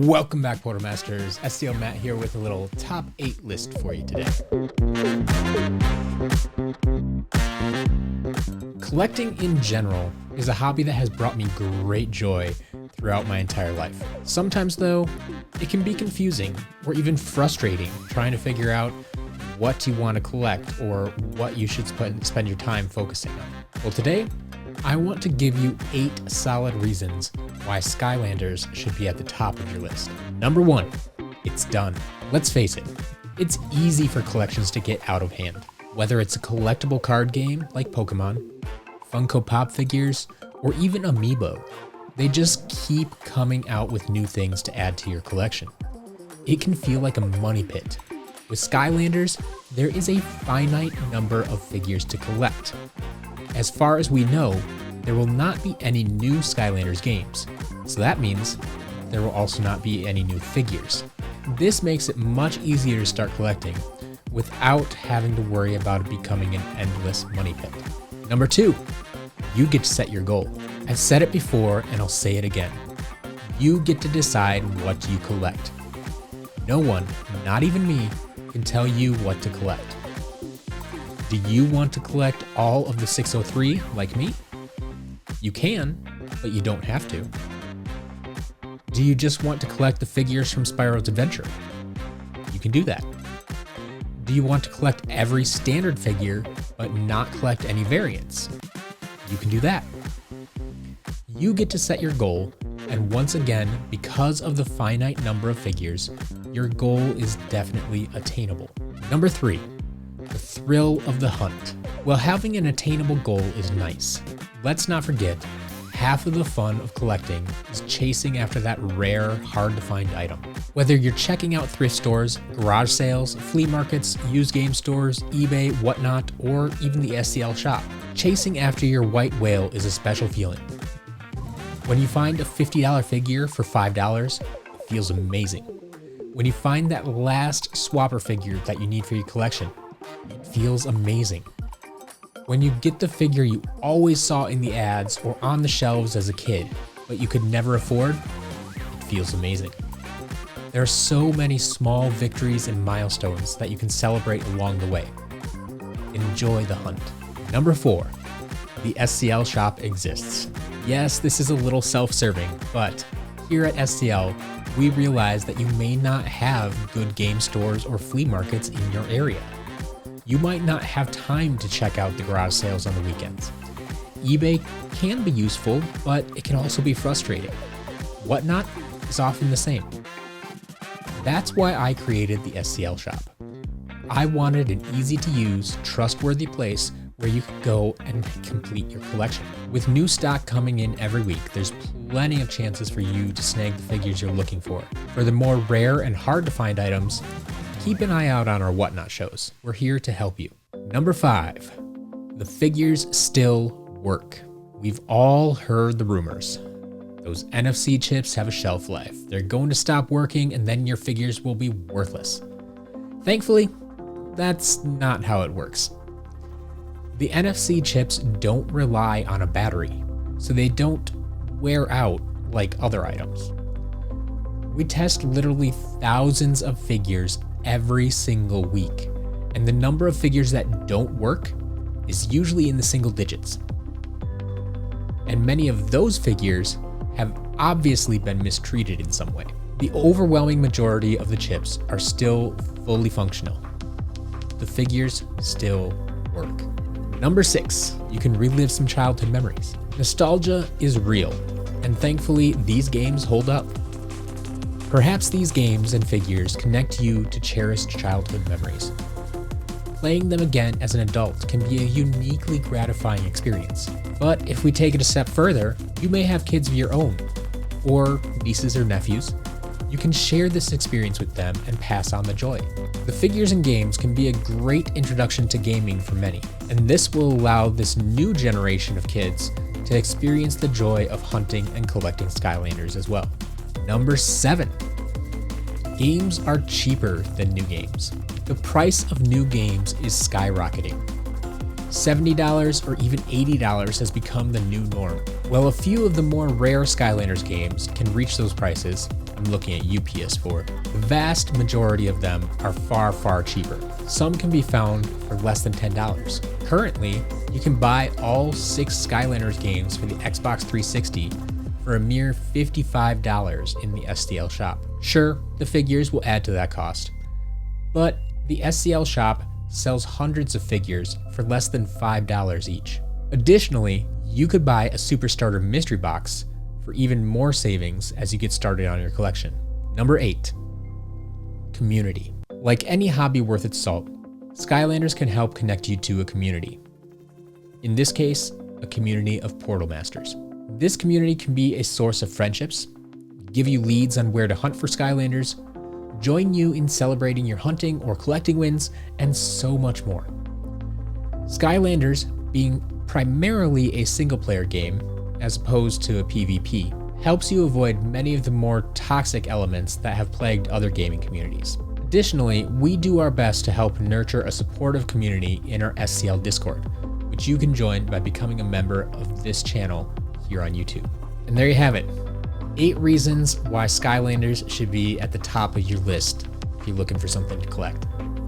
Welcome back, Portalmasters. STL Matt here with a little top 8 list for you today. Collecting in general is a hobby that has brought me great joy throughout my entire life. Sometimes though, it can be confusing or even frustrating trying to figure out what you want to collect or what you should spend your time focusing on. Well, today, I want to give you 8 solid reasons why Skylanders should be at the top of your list. Number 1, it's done. Let's face it, it's easy for collections to get out of hand. Whether it's a collectible card game like Pokemon, Funko Pop figures, or even Amiibo, they just keep coming out with new things to add to your collection. It can feel like a money pit. With Skylanders, there is a finite number of figures to collect. As far as we know, there will not be any new Skylanders games, so that means there will also not be any new figures. This makes it much easier to start collecting without having to worry about it becoming an endless money pit. Number 2, you get to set your goal. I've said it before and I'll say it again. You get to decide what you collect. No one, not even me, can tell you what to collect. Do you want to collect all of the 603 like me? You can, but you don't have to. Do you just want to collect the figures from Spyro's Adventure? You can do that. Do you want to collect every standard figure, but not collect any variants? You can do that. You get to set your goal, and once again, because of the finite number of figures, your goal is definitely attainable. Number 3, the thrill of the hunt. While having an attainable goal is nice, let's not forget, half of the fun of collecting is chasing after that rare, hard-to-find item. Whether you're checking out thrift stores, garage sales, flea markets, used game stores, eBay, whatnot, or even the STL shop, chasing after your white whale is a special feeling. When you find a $50 figure for $5, it feels amazing. When you find that last swapper figure that you need for your collection, it feels amazing. When you get the figure you always saw in the ads or on the shelves as a kid, but you could never afford, it feels amazing. There are so many small victories and milestones that you can celebrate along the way. Enjoy the hunt. Number 4, the STL shop exists. Yes, this is a little self-serving, but here at STL, we realize that you may not have good game stores or flea markets in your area. You might not have time to check out the garage sales on the weekends. eBay can be useful, but it can also be frustrating. Whatnot is often the same. That's why I created the STL shop. I wanted an easy-to-use, trustworthy place where you could go and complete your collection. With new stock coming in every week, there's plenty of chances for you to snag the figures you're looking for. For the more rare and hard-to-find items, keep an eye out on our Whatnot shows. We're here to help you. Number 5, the figures still work. We've all heard the rumors. Those NFC chips have a shelf life. They're going to stop working and then your figures will be worthless. Thankfully, that's not how it works. The NFC chips don't rely on a battery, so they don't wear out like other items. We test literally thousands of figures every single week, and the number of figures that don't work is usually in the single digits. And many of those figures have obviously been mistreated in some way. The overwhelming majority of the chips are still fully functional. The figures still work. Number 6, you can relive some childhood memories. Nostalgia is real, and thankfully these games hold up. Perhaps these games and figures connect you to cherished childhood memories. Playing them again as an adult can be a uniquely gratifying experience. But if we take it a step further, you may have kids of your own, or nieces or nephews. You can share this experience with them and pass on the joy. The figures and games can be a great introduction to gaming for many, and this will allow this new generation of kids to experience the joy of hunting and collecting Skylanders as well. Number 7, games are cheaper than new games. The price of new games is skyrocketing. $70 or even $80 has become the new norm. While a few of the more rare Skylanders games can reach those prices, I'm looking at UPS for. The vast majority of them are far, far cheaper. Some can be found for less than $10. Currently, you can buy all 6 Skylanders games for the Xbox 360 for a mere $55 in the SCL shop. Sure, the figures will add to that cost, but the SCL shop sells hundreds of figures for less than $5 each. Additionally, you could buy a Super Starter mystery box for even more savings as you get started on your collection. Number 8, community. Like any hobby worth its salt, Skylanders can help connect you to a community. In this case, a community of Portal Masters. This community can be a source of friendships, give you leads on where to hunt for Skylanders, join you in celebrating your hunting or collecting wins, and so much more. Skylanders, being primarily a single-player game as opposed to a PvP, helps you avoid many of the more toxic elements that have plagued other gaming communities. Additionally, we do our best to help nurture a supportive community in our SCL Discord, which you can join by becoming a member of this channel here on YouTube. And there you have it. 8 reasons why Skylanders should be at the top of your list if you're looking for something to collect.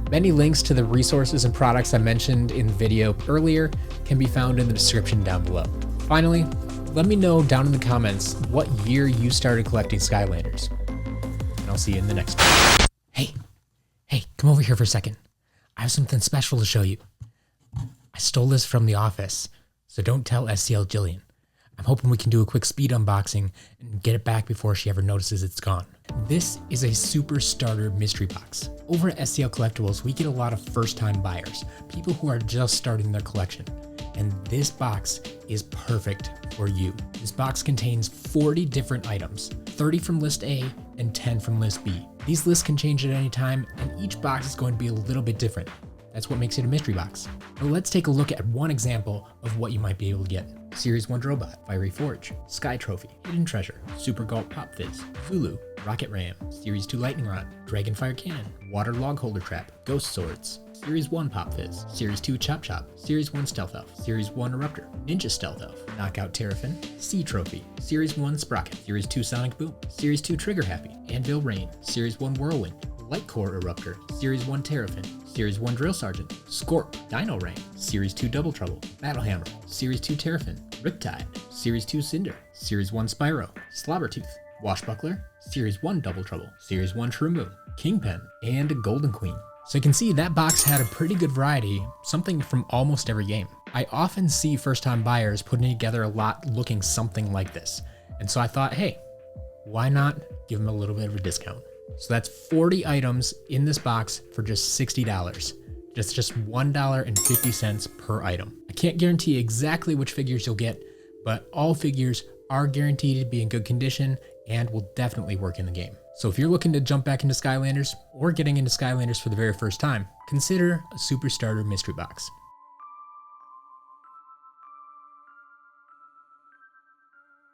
Many links to the resources and products I mentioned in the video earlier can be found in the description down below. Finally, let me know down in the comments what year you started collecting Skylanders. And I'll see you in the next one. Hey, come over here for a second. I have something special to show you. I stole this from the office, so don't tell SCL Jillian. I'm hoping we can do a quick speed unboxing and get it back before she ever notices it's gone. This is a Super Starter mystery box. Over at SCL Collectibles, we get a lot of first-time buyers, people who are just starting their collection. And this box is perfect for you. This box contains 40 different items, 30 from list A and 10 from list B. These lists can change at any time, and each box is going to be a little bit different. That's what makes it a mystery box. But let's take a look at one example of what you might be able to get. Series 1 Drobot, Fiery Forge, Sky Trophy, Hidden Treasure, Super Gulp Pop Fizz, Zulu, Rocket Ram, Series 2 Lightning Rod, Dragonfire Cannon, Water Log Holder Trap, Ghost Swords, Series 1 Pop Fizz, Series 2 Chop Chop, Series 1 Stealth Elf, Series 1 Eruptor, Ninja Stealth Elf, Knockout Terrafin, Sea Trophy, Series 1 Sprocket, Series 2 Sonic Boom, Series 2 Trigger Happy, Anvil Rain, Series 1 Whirlwind, Light Core Eruptor, Series 1 Terrafin, Series 1 Drill Sergeant, Scorp, Dino Rain, Series 2 Double Trouble, Battle Hammer, Series 2 Terrafin, Riptide, Series 2 Cinder, Series 1 Spyro, Slobbertooth, Washbuckler, Series 1 Double Trouble, Series 1 True Moon, Kingpin, and Golden Queen. So you can see that box had a pretty good variety, something from almost every game. I often see first-time buyers putting together a lot looking something like this. And so I thought, hey, why not give them a little bit of a discount? So that's 40 items in this box for just $60. That's just $1.50 per item. I can't guarantee exactly which figures you'll get, but all figures are guaranteed to be in good condition and will definitely work in the game. So if you're looking to jump back into Skylanders or getting into Skylanders for the very first time, consider a Super Starter mystery box.